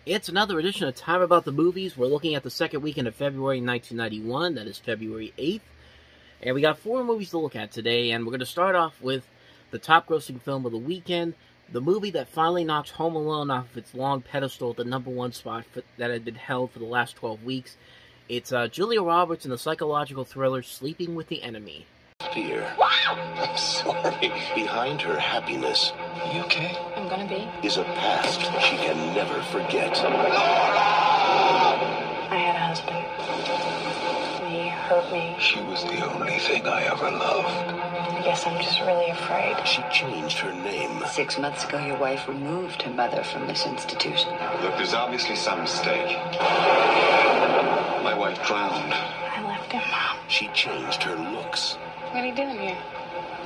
It's another edition of Time About the Movies. We're looking at the second weekend of February 1991. That is February 8th. And we got 4 movies to look at today, and we're going to start off with the top-grossing film of the weekend, the movie that finally knocked Home Alone off of its long pedestal at the #1 spot that had been held for the last 12 weeks. It's Julia Roberts in the psychological thriller Sleeping with the Enemy. Fear. I'm sorry. Behind her happiness. Are you okay? I'm gonna be. Is a past she can never forget. I had a husband. He hurt me. She was the only thing I ever loved. I guess I'm just really afraid. She changed her name. 6 months ago, your wife removed her mother from this institution. Look, there's obviously some mistake. My wife drowned. I left him, Mom. She changed her looks. What are you doing here?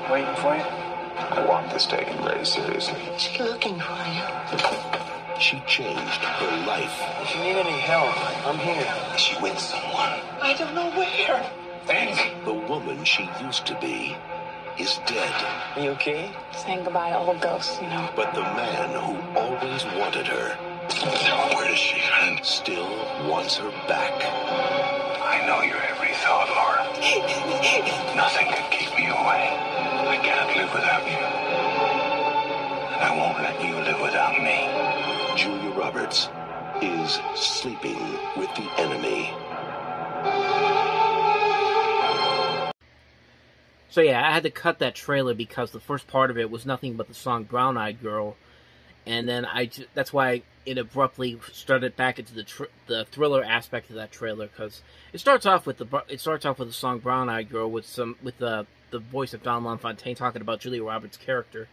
Waiting for you? I want this taken very seriously. She's looking for you. She changed her life. If you need any help, I'm here. Is she with someone? I don't know where. Thanks. The woman she used to be is dead. Are you okay? Saying goodbye to old ghosts, you know. But the man who always wanted her Where is she, friend? still wants her back. I know your every thought, Laura. Nothing can keep me away. I cannot live without you. And I won't let you live without me. Julia Roberts is Sleeping with the Enemy. So yeah, I had to cut that trailer because the first part of it was nothing but the song Brown Eyed Girl. And then that's why it abruptly started back into the thriller aspect of that trailer, because it starts off with the song Brown Eyed Girl with the voice of Don LaFontaine talking about Julia Roberts' character.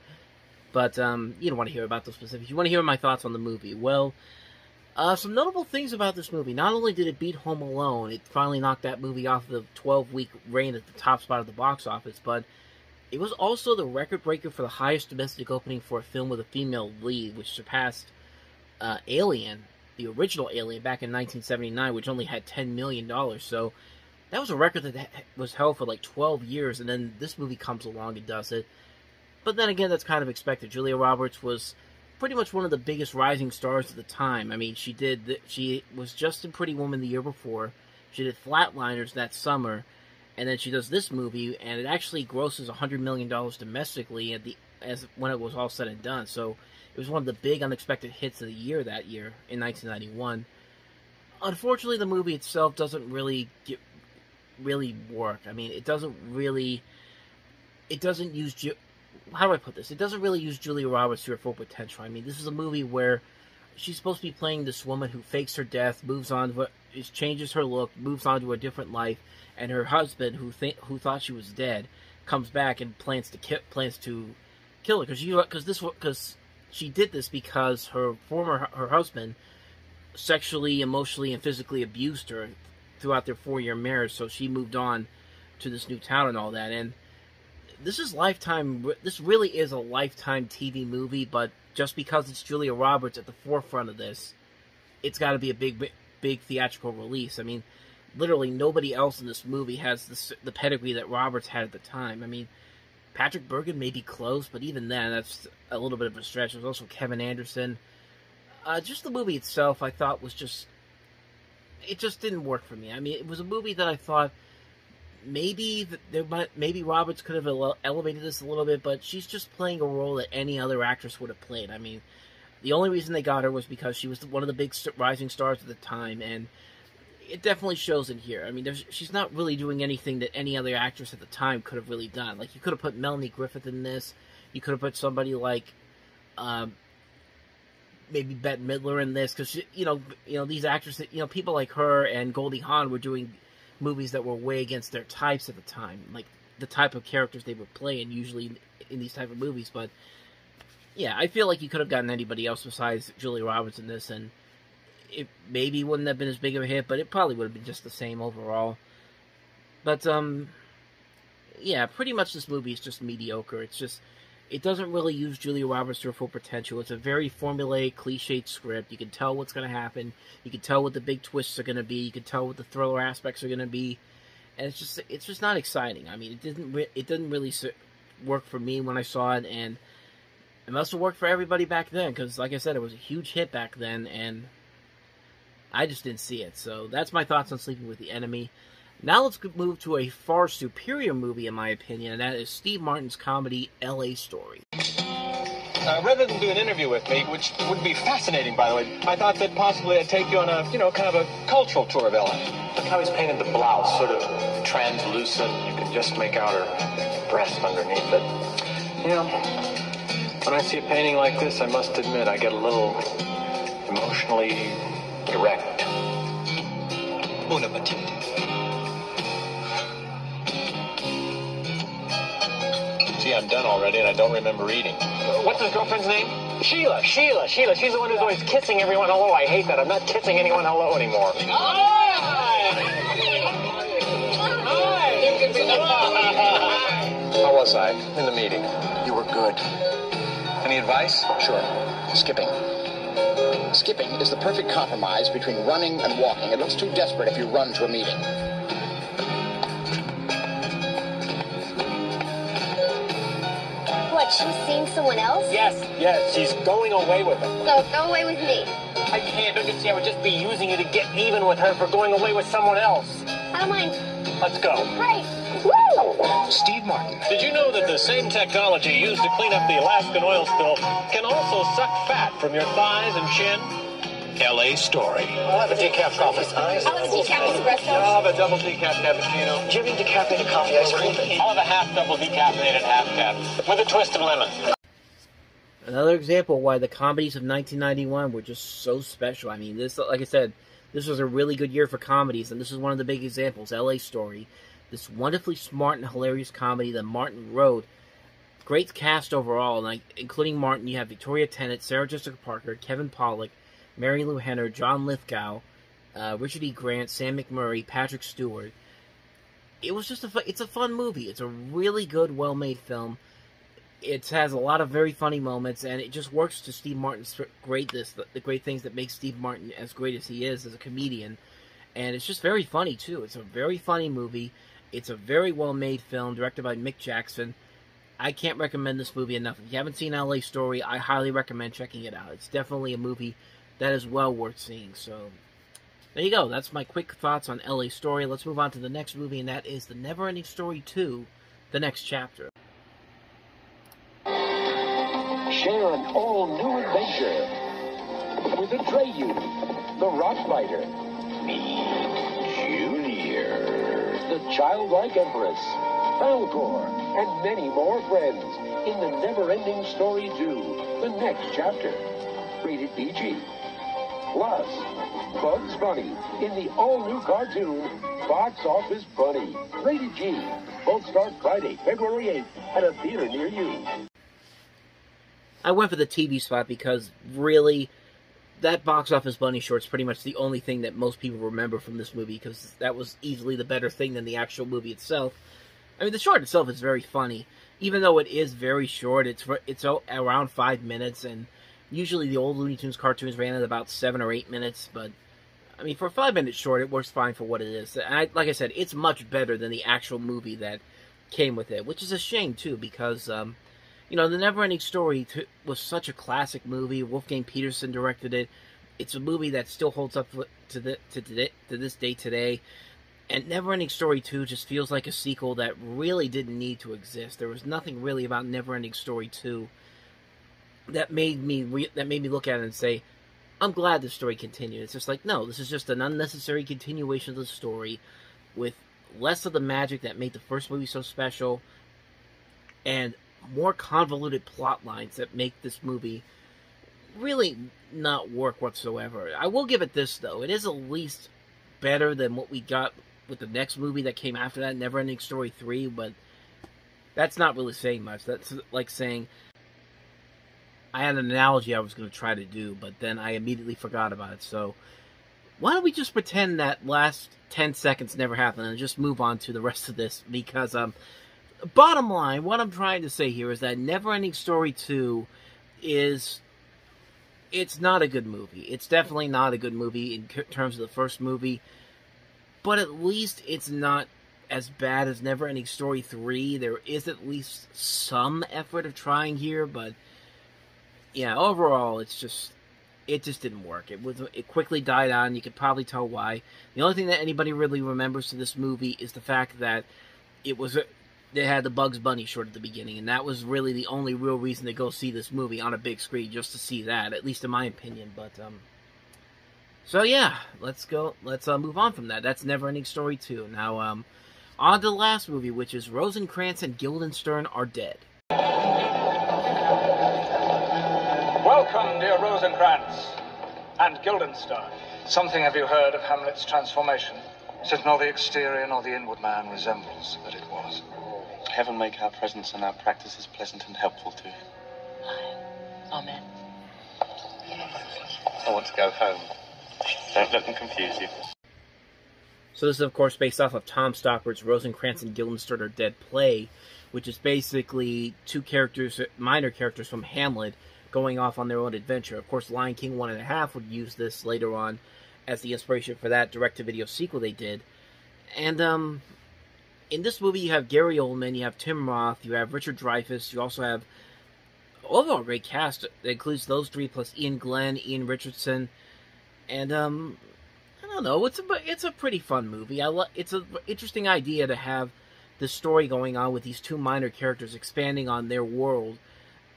But you don't want to hear about the specifics. You want to hear my thoughts on the movie. Well, some notable things about this movie. Not only did it beat Home Alone, it finally knocked that movie off the 12-week reign at the top spot of the box office, but it was also the record breaker for the highest domestic opening for a film with a female lead, which surpassed Alien, the original Alien, back in 1979, which only had $10 million. So that was a record that was held for like 12 years, and then this movie comes along and does it. But then again, that's kind of expected. Julia Roberts was pretty much one of the biggest rising stars at the time. I mean, she was just in Pretty Woman the year before. She did Flatliners that summer. And then she does this movie, and it actually grosses $100 million domestically when it was all said and done. So it was one of the big unexpected hits of the year that year in 1991. Unfortunately, the movie itself doesn't really work. I mean, it doesn't use how do I put this? It doesn't really use Julia Roberts to her full potential. I mean, this is a movie where she's supposed to be playing this woman who fakes her death, changes her look, moves on to a different life. And her husband, who thought she was dead, comes back and plans to kill her because she did this because her husband sexually, emotionally, and physically abused her throughout their 4-year marriage. So she moved on to this new town and all that. And this is Lifetime. This really is a Lifetime TV movie, but just because it's Julia Roberts at the forefront of this, it's got to be a big theatrical release. I mean, literally nobody else in this movie has the pedigree that Roberts had at the time. I mean, Patrick Bergin may be close, but even then, that's a little bit of a stretch. There's also Kevin Anderson. Just the movie itself, I thought it just didn't work for me. I mean, it was a movie that I thought maybe Roberts could have elevated this a little bit, but she's just playing a role that any other actress would have played. I mean, the only reason they got her was because she was one of the big rising stars at the time, and it definitely shows in here. I mean, she's not really doing anything that any other actress at the time could have really done. Like, you could have put Melanie Griffith in this. You could have put somebody like, maybe Bette Midler in this, because these actresses, people like her and Goldie Hawn were doing movies that were way against their types at the time, like the type of characters they were playing usually in these type of movies. But yeah, I feel like you could have gotten anybody else besides Julia Roberts in this, and it maybe wouldn't have been as big of a hit, but it probably would have been just the same overall. But, yeah, pretty much this movie is just mediocre. It doesn't really use Julia Roberts to her full potential. It's a very formulaic, cliched script. You can tell what's going to happen. You can tell what the big twists are going to be. You can tell what the thriller aspects are going to be. And it's just not exciting. I mean, it didn't really work for me when I saw it, and it must have worked for everybody back then, because, like I said, it was a huge hit back then, and I just didn't see it. So that's my thoughts on Sleeping with the Enemy. Now let's move to a far superior movie, in my opinion, and that is Steve Martin's comedy L.A. Story. Rather than do an interview with me, which would be fascinating, by the way, I thought that possibly I'd take you on a, kind of a cultural tour of LA. Look how he's painted the blouse, sort of translucent. You can just make out her breast underneath it. When I see a painting like this, I must admit I get a little emotionally erect. Bon appetit. See, I'm done already, and I don't remember eating. What's his girlfriend's name? Sheila. She's the one who's always kissing everyone hello. I hate that. I'm not kissing anyone hello anymore. How was I in the meeting? You were good. Any advice? Sure. Skipping. Skipping is the perfect compromise between running and walking. It looks too desperate if you run to a meeting. What, she's seeing someone else? Yes, she's going away with him. So go away with me. I can't, don't you see? I would just be using you to get even with her for going away with someone else. I don't mind. Let's go. Great. Woo! Steve Martin. Did you know that the same technology used to clean up the Alaskan oil spill can also suck fat from your thighs and chin? L.A. Story. I'll have a decaf coffee. I'll have a decaf espresso. I'll have a double decaf cappuccino. Do you mean decaffeinated coffee ice cream? I'll have a half double decaffeinated half cap with a twist of lemon. Another example why the comedies of 1991 were just so special. I mean, this, like I said, this was a really good year for comedies, and this is one of the big examples, L.A. Story. This wonderfully smart and hilarious comedy that Martin wrote. Great cast overall, like, including Martin. You have Victoria Tennant, Sarah Jessica Parker, Kevin Pollak, Mary Lou Henner, John Lithgow, Richard E. Grant, Sam McMurray, Patrick Stewart. It was just it's a fun movie. It's a really good, well-made film. It has a lot of very funny moments, and it just works to Steve Martin's greatness, the great things that make Steve Martin as great as he is as a comedian. And it's just very funny, too. It's a very funny movie. It's a very well-made film, directed by Mick Jackson. I can't recommend this movie enough. If you haven't seen L.A. Story, I highly recommend checking it out. It's definitely a movie that is well worth seeing. So, there you go. That's my quick thoughts on L.A. Story. Let's move on to the next movie, and that is The Neverending Story II, The Next Chapter. Share an all-new adventure with Atreyu, the rock fighter. Meet Junior, the childlike empress, Falcor, and many more friends in The Neverending Story II, The Next Chapter. Rated PG. Plus, Bugs Bunny in the all-new cartoon Box Office Bunny. Rated G. Both start Friday, February 8th at a theater near you. I went for the TV spot because, really, that Box Office Bunny short's pretty much the only thing that most people remember from this movie, because that was easily the better thing than the actual movie itself. I mean, the short itself is very funny. Even though it is very short, it's around 5 minutes, and usually the old Looney Tunes cartoons ran at about 7 or 8 minutes, but, I mean, for a 5-minute short, it works fine for what it is. And like I said, it's much better than the actual movie that came with it, which is a shame, too, because, you know, The Neverending Story was such a classic movie. Wolfgang Petersen directed it. It's a movie that still holds up to this day today. And Neverending Story 2 just feels like a sequel that really didn't need to exist. There was nothing really about Neverending Story 2 that made me look at it and say, I'm glad the story continued. It's just like, no, this is just an unnecessary continuation of the story with less of the magic that made the first movie so special and more convoluted plot lines that make this movie really not work whatsoever. I will give it this, though. It is at least better than what we got with the next movie that came after that, Neverending Story 3, but that's not really saying much. That's like saying, I had an analogy I was going to try to do, but then I immediately forgot about it, so why don't we just pretend that last 10 seconds never happened and just move on to the rest of this, because, bottom line, what I'm trying to say here is that Neverending Story 2 it's not a good movie. It's definitely not a good movie in terms of the first movie, but at least it's not as bad as Neverending Story 3. There is at least some effort of trying here, but yeah, overall, it's it just didn't work. It quickly died on. You could probably tell why. The only thing that anybody really remembers to this movie is the fact that they had the Bugs Bunny short at the beginning, and that was really the only real reason to go see this movie on a big screen, just to see that, at least in my opinion. But so yeah, let's move on from that. That's Neverending Story 2. Now on to the last movie, which is Rosencrantz and Guildenstern Are Dead. Welcome, dear Rosencrantz and Guildenstern. Something have you heard of Hamlet's transformation? Since nor the exterior nor the inward man resembles that it was. Heaven make our presence and our practices pleasant and helpful to you. Amen. I want to go home. Don't let them confuse you. So this is, of course, based off of Tom Stoppard's Rosencrantz and Guildenstern Are Dead play, which is basically two characters, minor characters from Hamlet, going off on their own adventure. Of course, Lion King 1.5 would use this later on as the inspiration for that direct-to-video sequel they did. And in this movie, you have Gary Oldman, you have Tim Roth, you have Richard Dreyfuss, you also have overall great cast that includes those three plus Ian Glenn, Ian Richardson, and I don't know, it's a pretty fun movie. It's an interesting idea to have this story going on with these two minor characters expanding on their world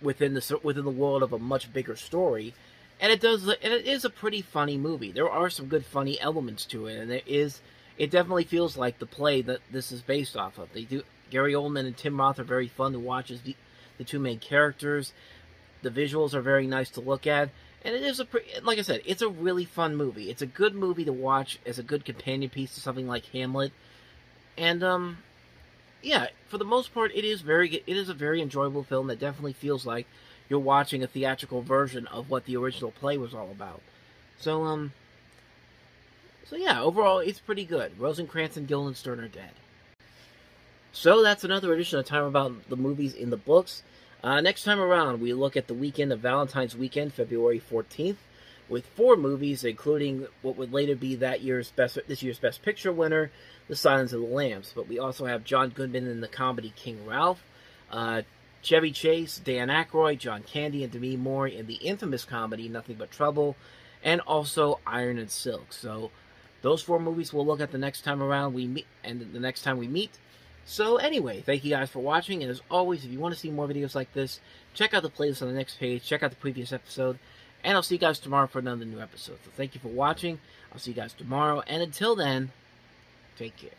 within the world of a much bigger story. And it is a pretty funny movie. There are some good funny elements to it, and it definitely feels like the play that this is based off of. Gary Oldman and Tim Roth are very fun to watch as the two main characters. The visuals are very nice to look at, and it is like I said, it's a really fun movie. It's a good movie to watch as a good companion piece to something like Hamlet. And yeah, for the most part, it is a very enjoyable film that definitely feels like you're watching a theatrical version of what the original play was all about. So yeah, overall, it's pretty good. Rosencrantz and Guildenstern Are Dead. So that's another edition of Time About the Movies in the Books. Next time around, we look at the weekend of Valentine's Weekend, February 14th, with 4 movies, including what would later be this year's Best Picture winner, The Silence of the Lambs. But we also have John Goodman in the comedy King Ralph, Chevy Chase, Dan Aykroyd, John Candy, and Demi Moore in the infamous comedy Nothing But Trouble, and also Iron and Silk. So those 4 movies we'll look at the next time around the next time we meet. So anyway, thank you guys for watching, and as always, if you want to see more videos like this, check out the playlist on the next page, check out the previous episode, and I'll see you guys tomorrow for another new episode. So thank you for watching, I'll see you guys tomorrow, and until then, take care.